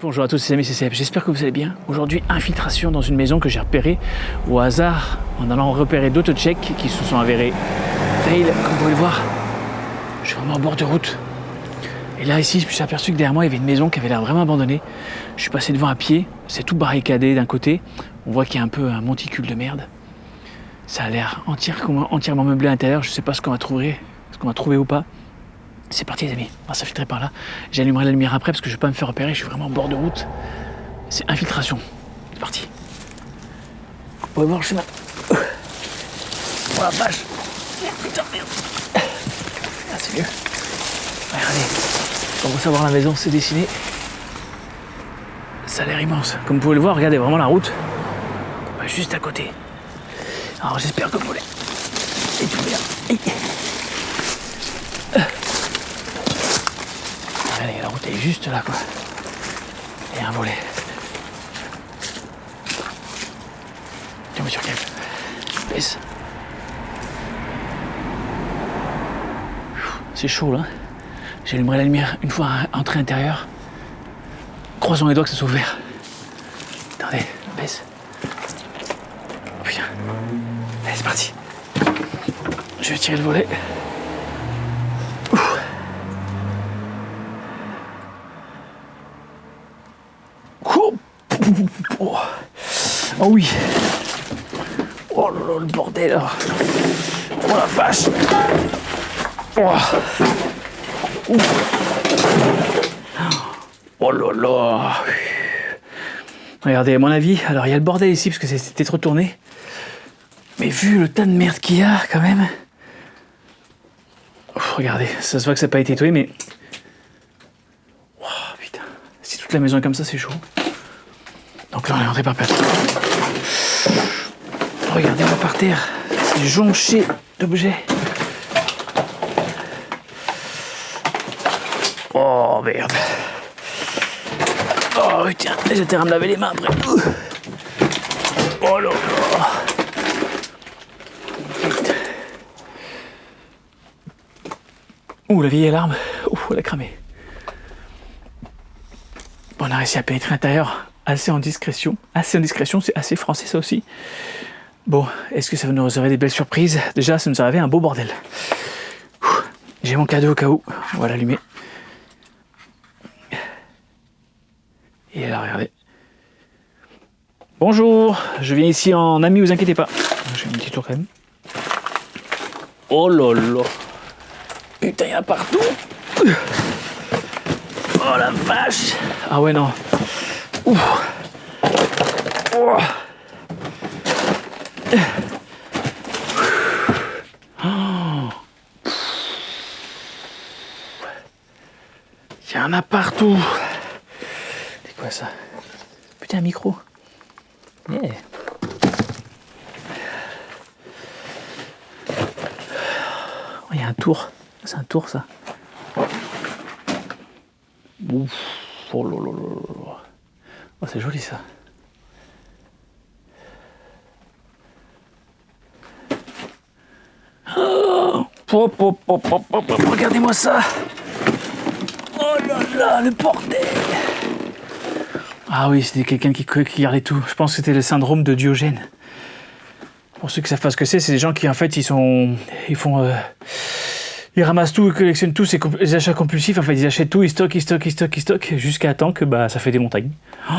Bonjour à tous les amis, c'est Seb, j'espère que vous allez bien. Aujourd'hui, infiltration dans une maison que j'ai repérée au hasard en allant repérer d'autres tchèques qui se sont avérés fail, comme vous pouvez le voir. Je suis vraiment au bord de route. Et là ici, je me suis aperçu que derrière moi, il y avait une maison qui avait l'air vraiment abandonnée. Je suis passé devant à pied, c'est tout barricadé d'un côté. On voit qu'il y a un peu un monticule de merde. Ça a l'air entièrement meublé à l'intérieur, je sais pas ce qu'on va trouver ou pas. C'est parti les amis, on va s'infiltrer par là. J'allumerai la lumière après parce que je vais pas me faire repérer, je suis vraiment au bord de route. C'est infiltration. C'est parti. Vous pouvez voir le chemin. Oh la vache. Putain merde. Ah c'est mieux. Regardez. On commence à voir la maison se dessiner. Ça a l'air immense. Comme vous pouvez le voir, regardez vraiment la route. Juste à côté. Alors j'espère que vous voulez. Et tout bien. Allez, la route est juste là, quoi. Et un volet. Tiens, monsieur, calme. Baisse. C'est chaud, là. J'allumerai la lumière une fois entré à l'intérieur. Croisons les doigts que ça soit ouvert. Attendez, baisse. Putain. Allez, c'est parti. Je vais tirer le volet. Oh oui. Oh là là, le bordel. Oh la vache. Oh, oh là là. Regardez, à mon avis, alors il y a le bordel ici parce que c'était trop tourné. Mais vu le tas de merde qu'il y a quand même. Oh, regardez, ça se voit que ça n'a pas été nettoyé, mais. Oh putain. Si toute la maison est comme ça, c'est chaud. Donc là, on est rentré par terre. Regardez-moi par terre. C'est jonché d'objets. Oh merde. Oh putain, j'ai intérêt à me laver les mains après. Oh là là. Ouh, la vieille alarme. Ouh, elle a cramé. Bon, on a réussi à pénétrer à l'intérieur. Assez en discrétion, c'est assez français ça aussi. Bon, est-ce que ça va nous réserver des belles surprises? Déjà, ça nous a réservé un beau bordel. J'ai mon cadeau au cas où, on va l'allumer. Et là, regardez. Bonjour, je viens ici en ami, vous inquiétez pas. Je fais un petit tour quand même. Oh là là. Putain, il y en a partout. Oh la vache. Ah ouais, non. Ouf. Oh. Oh. Il y en a partout. C'est quoi ça? Putain, un micro. Yeah. Oh, il y a un tour. C'est un tour ça. Ouf. Oh là là là là. Oh, c'est joli ça. Oh, regardez-moi ça. Oh là là, le bordel. Ah oui, c'était quelqu'un qui gardait tout. Je pense que c'était le syndrome de Diogène. Pour ceux qui savent pas ce que c'est des gens qui en fait ils ramassent tout, ils collectionnent tout, c'est des achats compulsifs, en fait ils achètent tout, ils stockent, jusqu'à temps que ça fait des montagnes. Oh,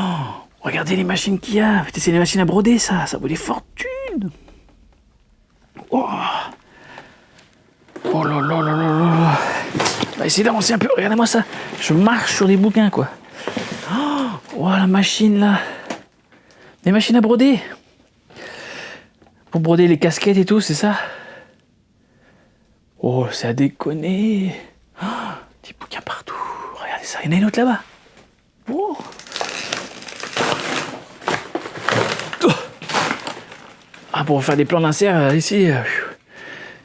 regardez les machines qu'il y a, c'est des machines à broder ça vaut des fortunes. Oh, oh là là là là là. On va essayer d'avancer un peu, regardez-moi ça, je marche sur des bouquins quoi. Oh, la machine là, des machines à broder. Pour broder les casquettes et tout, c'est ça? Oh, c'est à déconner. Oh, des bouquins partout. Regardez ça, il y en a une autre là-bas. Oh. Ah, pour faire des plans d'insert, ici,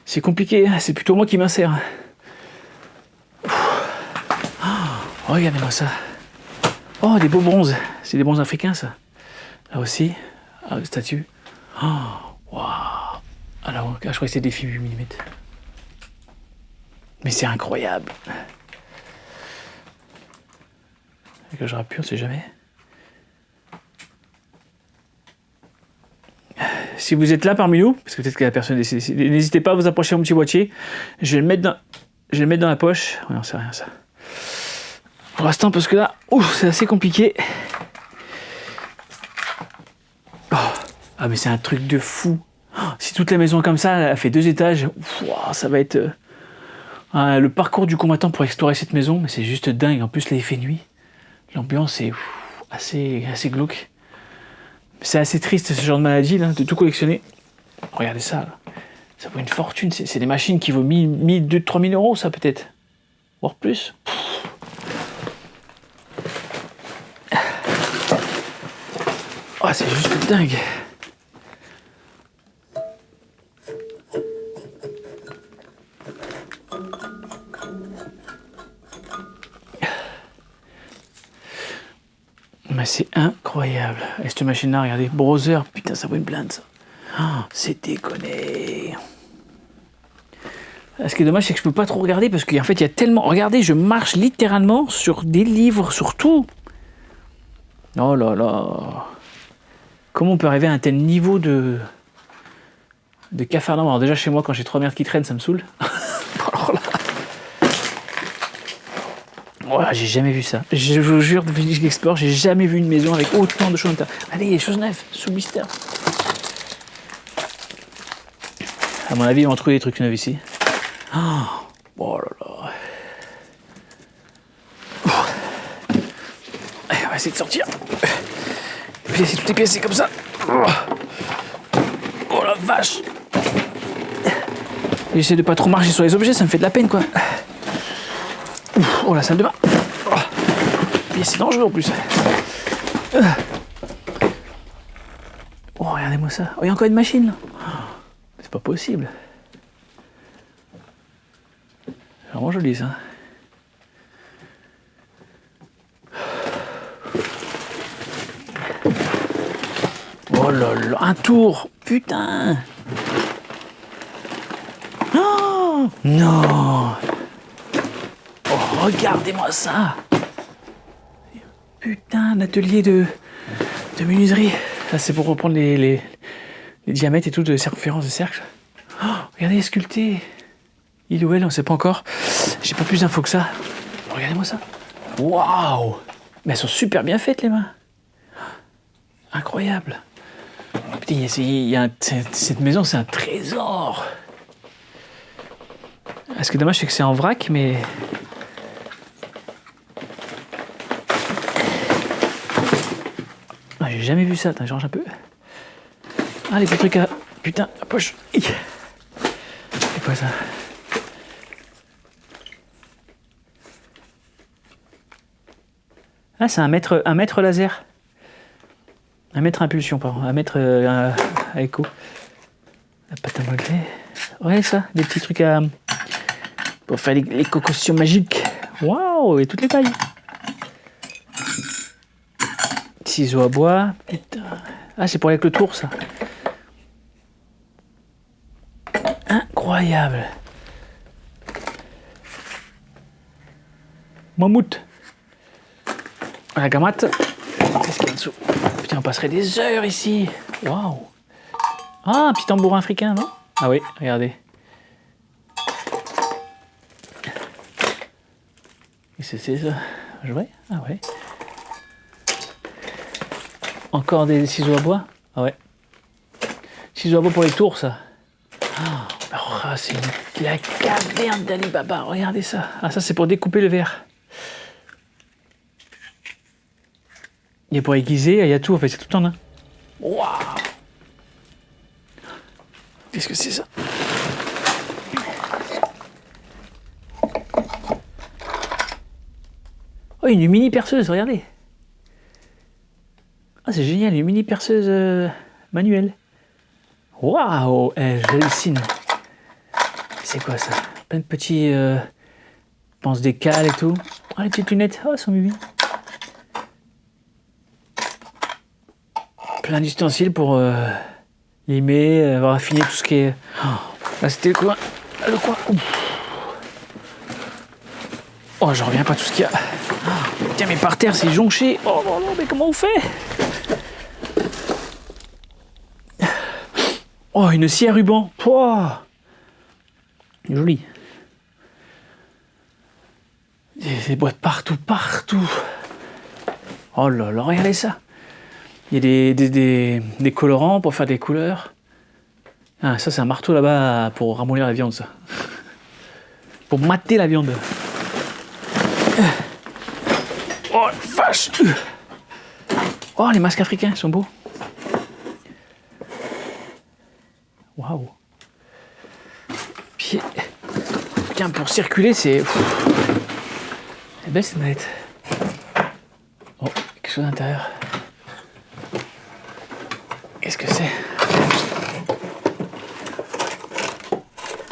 c'est compliqué. C'est plutôt moi qui m'insère. Oh, regardez-moi ça. Oh, des beaux bronzes. C'est des bronzes africains, ça. Là aussi. Ah, le statue. Oh, waouh. Alors, je crois que c'est des films 8 mm. Mais c'est incroyable. Avec le rappuie, on sait jamais. Si vous êtes là parmi nous, parce que peut-être que la personne est décédée, n'hésitez pas à vous approcher de mon petit boîtier. Je vais le mettre dans la poche. Ouais, non, c'est rien ça. Pour l'instant, parce que là, c'est assez compliqué. Oh. Ah, mais c'est un truc de fou. Oh, si toute la maison est comme ça, elle fait 2 étages, ça va être le parcours du combattant pour explorer cette maison. Mais c'est juste dingue. En plus, là, il fait nuit. L'ambiance est assez glauque. C'est assez triste ce genre de maladie là, de tout collectionner. Regardez ça, là. Ça vaut une fortune. C'est des machines qui vaut 3 000 euros, ça peut-être. Voire plus. Oh, c'est juste dingue. Mais c'est incroyable. Et cette machine-là, regardez, browser, putain, ça vaut une blinde, ça. Oh, c'est déconné. Ce qui est dommage, c'est que je peux pas trop regarder parce qu'en fait, il y a tellement. Regardez, je marche littéralement sur des livres, sur tout. Oh là là. Comment on peut arriver à un tel niveau de cafarnaum? Alors, déjà, chez moi, quand j'ai 3 merdes qui traînent, ça me saoule. Alors là. Voilà, j'ai jamais vu ça. Je vous jure, depuis que j'explore, j'ai jamais vu une maison avec autant de choses à l'intérieur. Allez, il y a des choses neuves, sous mystère. À mon avis, ils vont trouver des trucs neufs ici. Oh là là. Allez, on va essayer de sortir. Et puis essayer toutes les pièces, c'est comme ça. Oh la vache. J'essaie de pas trop marcher sur les objets, ça me fait de la peine, quoi. Oh, la salle de bain. Et c'est dangereux en plus. Oh, regardez-moi ça. Oh, il y a encore une machine là. C'est pas possible. C'est vraiment joli ça. Oh là là, un tour. Putain. Oh non. Oh, regardez-moi ça. Putain, un atelier de menuiserie. Ça, c'est pour reprendre les diamètres et tout de circonférence de cercle. Oh, regardez, sculpté. Il ou elle, on ne sait pas encore. J'ai pas plus d'infos que ça. Regardez-moi ça. Waouh. Mais elles sont super bien faites, les mains. Incroyable. Putain, cette maison, c'est un trésor. Ce qui est dommage, c'est que c'est en vrac, mais... J'ai jamais vu ça. Attends, je range un peu. Ah, les petits trucs à... Putain, la poche. C'est quoi ça? Ah, c'est un mètre laser. Un mètre impulsion, pardon. Un mètre à écho. La pâte à modeler. Ouais, ça. Des petits trucs à... Pour faire les concoctions magiques. Waouh, et toutes les tailles. Ciseaux à bois. Putain. Ah, c'est pour aller avec le tour, ça. Incroyable. Mammouth. La gamate. Qu'est-ce qu'il y a en dessous? Putain, on passerait des heures ici. Waouh. Ah, un petit tambourin africain, non? Ah oui, regardez. Qu'est-ce que c'est ça? Jouer? Ah ouais. Encore des ciseaux à bois? Ah ouais. Ciseaux à bois pour les tours, ça. Oh, c'est la caverne d'Ali Baba. Regardez ça. Ah, ça, c'est pour découper le verre. Il y a pour aiguiser, il y a tout. En fait, c'est tout en un. Waouh! Qu'est-ce que c'est ça? Oh, une mini perceuse, regardez. Ah, c'est génial, une mini perceuse manuelle. Waouh, j'hallucine. C'est quoi ça? Plein de petits, pense des cales et tout. Oh, les petites lunettes, oh, elles sont mimes. Plein d'ustensiles pour limer, raffiner tout ce qui est... Oh, là, c'était le coin. Le coin. Oh, j'en reviens pas tout ce qu'il y a. Oh. Tiens, mais par terre, c'est jonché. Oh non, non, mais comment on fait? Oh, une scie à ruban. Oh, joli. Des boîtes partout, partout. Oh là là, regardez ça. Il y a des colorants pour faire des couleurs. Ah, ça, c'est un marteau là-bas pour ramollir la viande, ça. Pour mater la viande. Oh, vache. Oh, les masques africains, ils sont beaux. Waouh. Puis, tiens, pour circuler, c'est belle cette manette. Oh, quelque chose à l'intérieur. Qu'est-ce que c'est?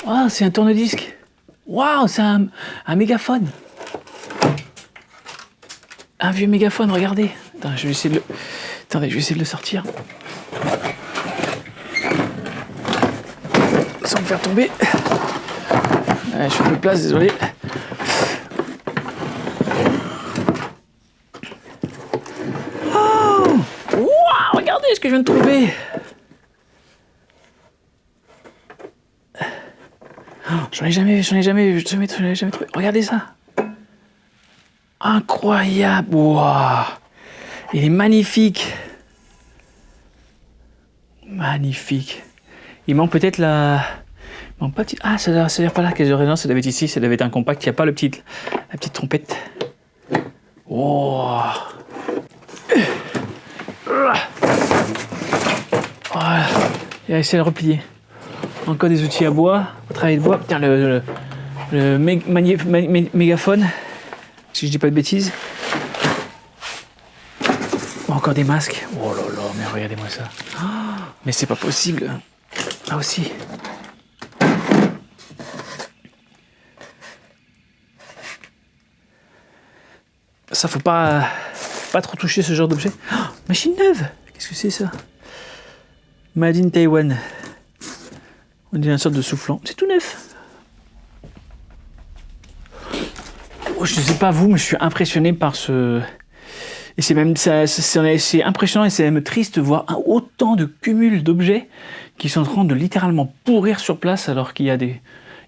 Oh, c'est un tourne-disque. Waouh, c'est un mégaphone. Un vieux mégaphone, regardez. Attends, je vais essayer de le... Attendez, je vais essayer de le sortir. Sans me faire tomber. Ouais, je fais un peu de place, désolé. Oh, wow, regardez ce que je viens de trouver. J'en ai jamais trouvé. Regardez ça. Incroyable. Wow. Il est magnifique. Magnifique. Il manque peut-être la... Il manque pas petite... Ah, ça doit pas là qu'elle aurait... Non, ça devait être ici. Ça devait être un compact. Il n'y a pas la petite trompette. Wow. Voilà. Et essayer de replier. Encore des outils à bois. Pour travailler le bois. Tiens, le mégaphone. Si je dis pas de bêtises. Encore des masques. Oh là là, mais regardez-moi ça. Oh, mais c'est pas possible. Là aussi. Ça, faut pas trop toucher ce genre d'objet. Oh, machine neuve. Qu'est-ce que c'est ça? Made in Taiwan. On dirait une sorte de soufflant. C'est tout neuf. Oh, je sais pas vous, mais je suis impressionné par ce... Et c'est même c'est impressionnant et c'est même triste de voir autant de cumul d'objets qui sont en train de littéralement pourrir sur place alors qu'il y a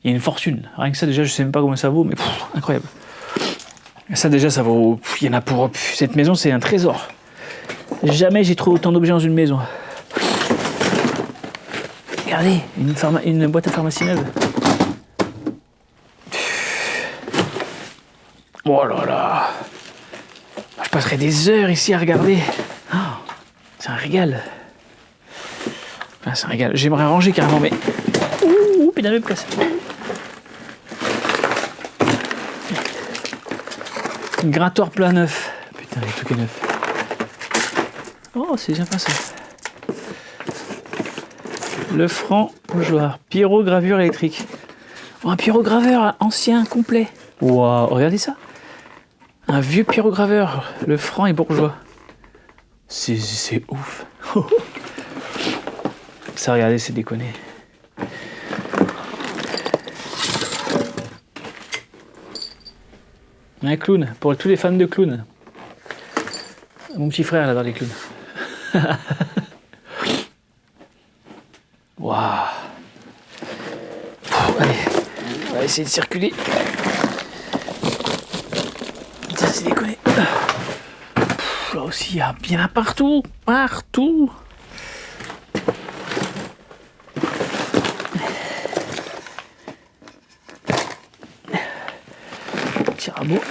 une fortune. Rien que ça déjà, je sais même pas comment ça vaut, mais incroyable. Et ça déjà, ça vaut... Il y en a pour... Cette maison, c'est un trésor. Jamais j'ai trouvé autant d'objets dans une maison. Regardez, une boîte à pharmacie neuve. Oh là là. Je passerai des heures ici à regarder. Oh, c'est un régal. Enfin, c'est un régal. J'aimerais ranger carrément, mais... Ouh, putain de place. Grattoir plat neuf. Putain, il y a tout qui est neuf. Oh, c'est sympa ça. Le franc bougeoir. Pyrogravure électrique. Oh, un pyrograveur ancien, complet. Waouh, regardez ça. Un vieux pyrograveur. Le franc et bourgeois. C'est ouf. Ça, regardez, c'est déconné. Un clown, pour tous les fans de clowns. Mon petit frère, il adore les clowns. Waouh. Allez, on va essayer de circuler. Putain, c'est déconné. Là aussi, il y en a partout. Partout. Petit rabot.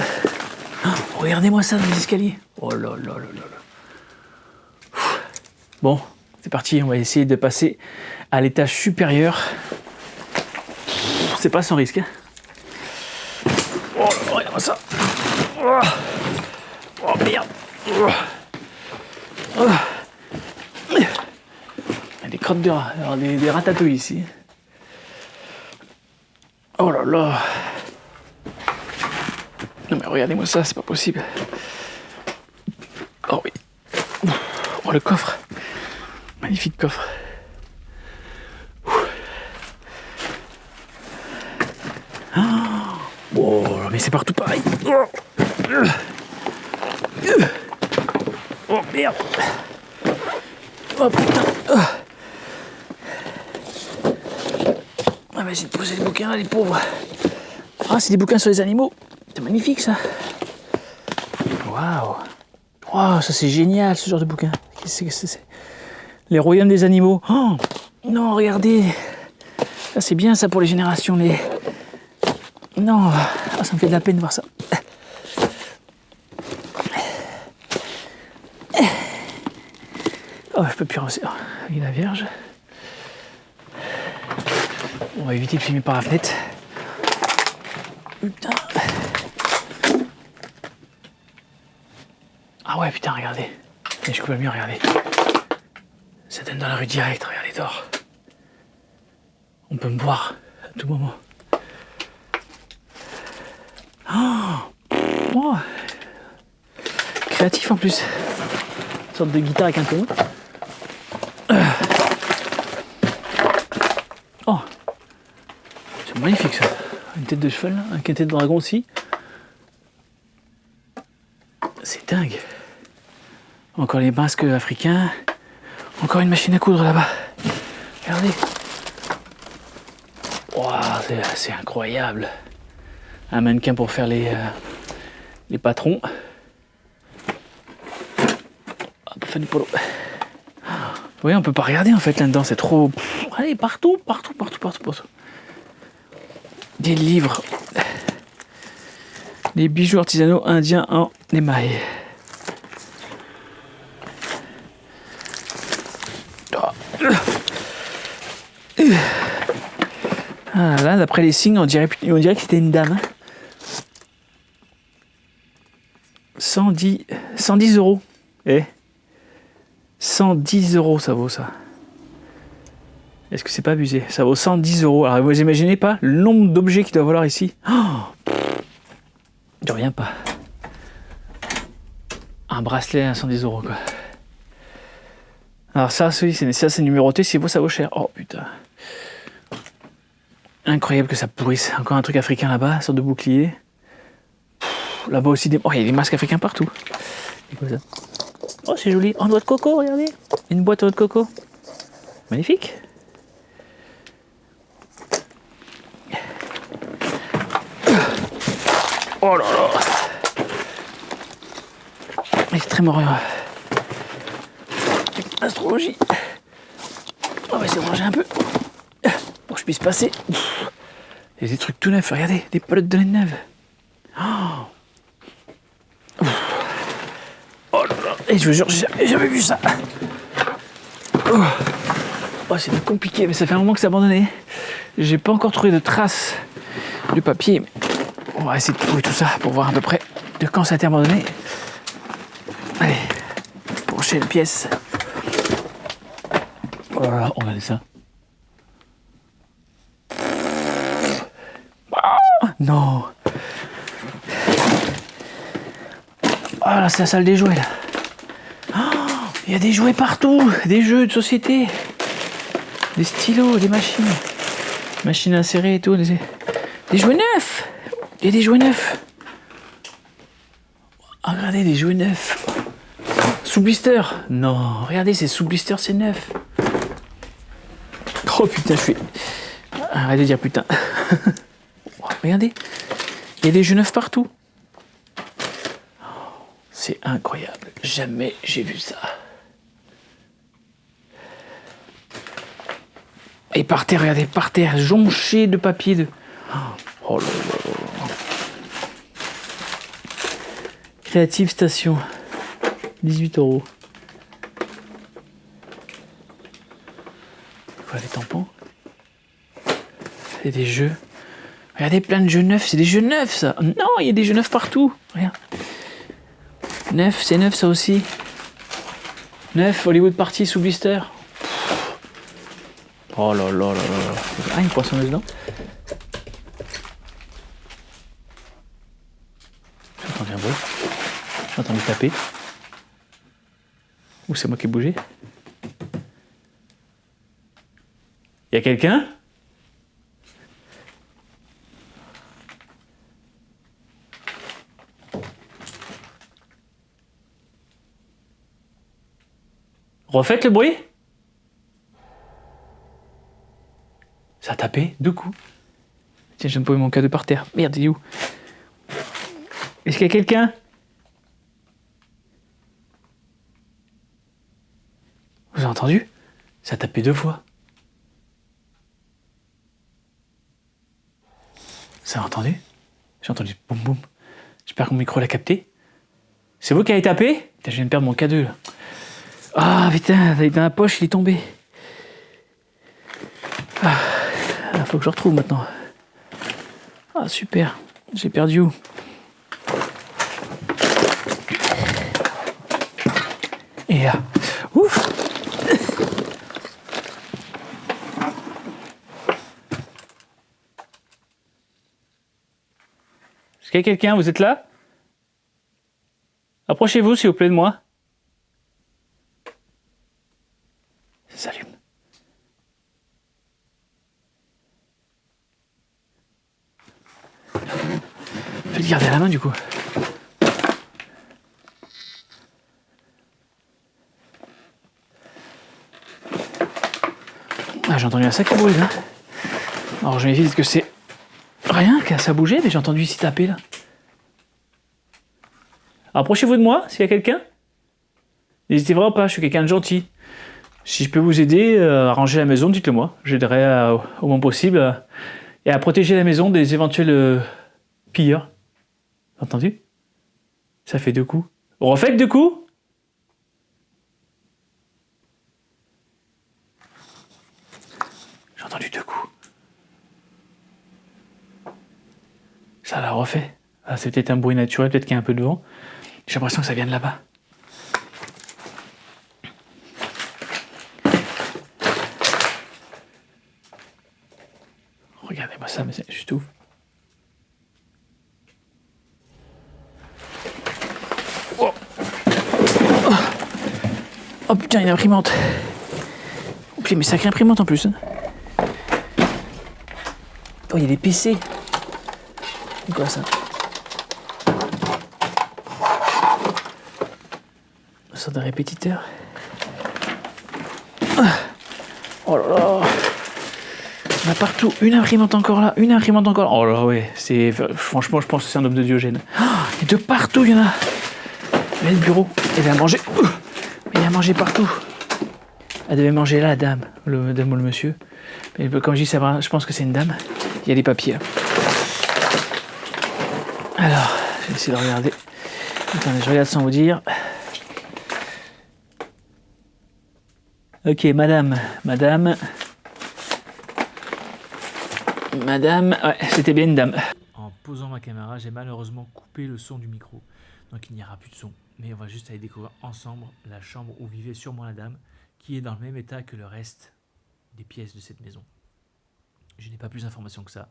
Oh, regardez-moi ça dans les escaliers. Oh là là là là là. Bon, c'est parti. On va essayer de passer à l'étage supérieur. C'est pas sans risque. Hein. Oh, regarde-moi ça. Oh merde. Il y a des crottes de rats, alors des ratatouilles ici. Oh là là. Non mais regardez-moi ça, c'est pas possible. Oh oui. Oh le coffre. Magnifique coffre. Oh, mais c'est partout pareil. Oh merde. Oh putain. On va essayer de poser les bouquins là, les pauvres. Ah, c'est des bouquins sur les animaux. C'est magnifique ça. Waouh. Waouh, ça c'est génial ce genre de bouquin. Qu'est-ce que c'est? Les royaumes des animaux. Oh non, regardez. Ça c'est bien ça pour les générations. Non, ça me fait de la peine de voir ça. Oh, je peux plus avancer. Il est la Vierge. On va éviter de filmer par la fenêtre. Putain. Ah ouais, putain, regardez. Mais je peux mieux regarder. Ça donne dans la rue directe, regardez dehors. On peut me voir à tout moment. Oh, créatif en plus. Une sorte de guitare avec un ton. Oh, c'est magnifique ça. Une tête de cheval, un tête de dragon aussi. C'est dingue. Encore les masques africains. Encore une machine à coudre là-bas. Regardez. Wow, c'est incroyable. Un mannequin pour faire les patrons. Hop, Fanny Polo. Oui, on peut pas regarder en fait là-dedans, c'est trop. Allez, partout. Des livres. Les bijoux artisanaux indiens en émail. Ah, là, d'après les signes, on dirait que c'était une dame. 110 euros. Eh, 110 euros, ça vaut ça. Est-ce que c'est pas abusé? Ça vaut 110 euros. Alors, vous imaginez pas le nombre d'objets qu'il doit valoir ici? Je reviens pas. Un bracelet à 110 euros, quoi. Alors ça, c'est numéroté, si ça vaut cher. Oh putain. Incroyable que ça pourrisse. Encore un truc africain là-bas, une sorte de bouclier. Là-bas aussi, oh, il y a des masques africains partout. C'est quoi ça? Oh, c'est joli. En noix de coco, regardez. Une boîte en noix de coco. Magnifique. Oh là là. Extrêmement astrologie. On va essayer de ranger un peu pour que je puisse passer. Il y a des trucs tout neufs, regardez, des pelotes de laine neuve. Oh là là. Et je vous jure, j'ai jamais vu ça. Oh, c'est compliqué, mais ça fait un moment que c'est abandonné. J'ai pas encore trouvé de traces du papier. Mais on va essayer de trouver tout ça pour voir à peu près de quand ça a été abandonné. Allez, prochaine pièce. Oh là là, regardez ça. Non. Oh là, c'est la salle des jouets là. Il y a des jouets partout, des jeux de société, des stylos, des machines, machines à insérer et tout, des jouets neufs. Il y a des jouets neufs. Oh, regardez, des jouets neufs. Sous blister. Non, regardez, c'est sous blister, c'est neuf. Oh putain, je suis... Arrêtez de dire putain. Regardez, il y a des jeux neufs partout. C'est incroyable, jamais j'ai vu ça. Et par terre, regardez, par terre, jonché de papier de... Oh là là là. Creative Station, 18 euros. Quoi, les tampons? C'est des jeux. Regardez, plein de jeux neufs, c'est des jeux neufs ça. Non, il y a des jeux neufs partout. Regarde. Neuf, c'est neuf ça aussi. Neuf, Hollywood Party sous blister. Oh là là là là. Ah, une poissonneuse dedans. J'entends un bruit. J'entends me taper. Ou c'est moi qui ai bougé. Y a quelqu'un? Refaites le bruit. Ça a tapé 2 coups. Tiens, je viens de poser mon cadeau par terre. Merde, il est où? Est-ce qu'il y a quelqu'un? Vous avez entendu? Ça a tapé 2 fois. Ça a entendu? J'ai entendu boum boum. J'espère que mon micro l'a capté. C'est vous qui avez tapé? Putain, je viens de perdre mon cadeau là. Ah putain, dans la poche, il est tombé. Ah, faut que je le retrouve maintenant. Ah super, j'ai perdu où? Et là, ouf. Est-ce qu'il y a quelqu'un? Vous êtes là? Approchez-vous s'il vous plaît de moi. Ça s'allume. Je vais le garder à la main du coup. Ah, j'ai entendu un sacré bruit là. Alors je m'évite que c'est rien, que ça bougeait, mais j'ai entendu ici taper là. Approchez-vous de moi s'il y a quelqu'un. N'hésitez vraiment pas, je suis quelqu'un de gentil. Si je peux vous aider à ranger la maison, dites-le moi. J'aiderai au moins possible et à protéger la maison des éventuels pilleurs. Entendu? Ça fait 2 coups. Refaites 2 coups. J'ai entendu 2 coups. Ça l'a refait. Ah, c'est peut-être un bruit naturel, peut-être qu'il y a un peu de vent. J'ai l'impression que ça vient de là-bas. Regardez-moi ça, mais c'est juste ouf. Oh. Oh putain, une imprimante. Oh putain, mais sacrée imprimante en plus. Hein. Oh, il y a des PC. C'est quoi ça? Ça de répétiteur. Oh là là. Il y en a partout. Une imprimante encore là, une imprimante encore là. Oh là là, ouais. C'est... Franchement, je pense que c'est un homme de Diogène. Et de partout, il y en a. Mais le bureau, elle a mangé. Il a mangé partout. Elle devait manger là, la dame. Le dame ou le monsieur. Mais comme je dis, je pense que c'est une dame. Il y a des papiers. Alors, je vais essayer de regarder. Attendez, je regarde sans vous dire. Ok, madame. Ouais, c'était bien une dame. En posant ma caméra, j'ai malheureusement coupé le son du micro. Donc il n'y aura plus de son. Mais on va juste aller découvrir ensemble la chambre où vivait sûrement la dame, qui est dans le même état que le reste des pièces de cette maison. Je n'ai pas plus d'informations que ça.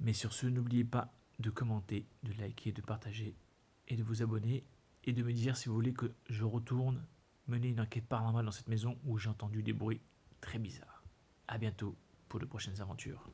Mais sur ce, n'oubliez pas de commenter, de liker, de partager et de vous abonner. Et de me dire si vous voulez que je retourne mener une enquête paranormale dans cette maison où j'ai entendu des bruits très bizarres. A bientôt pour de prochaines aventures.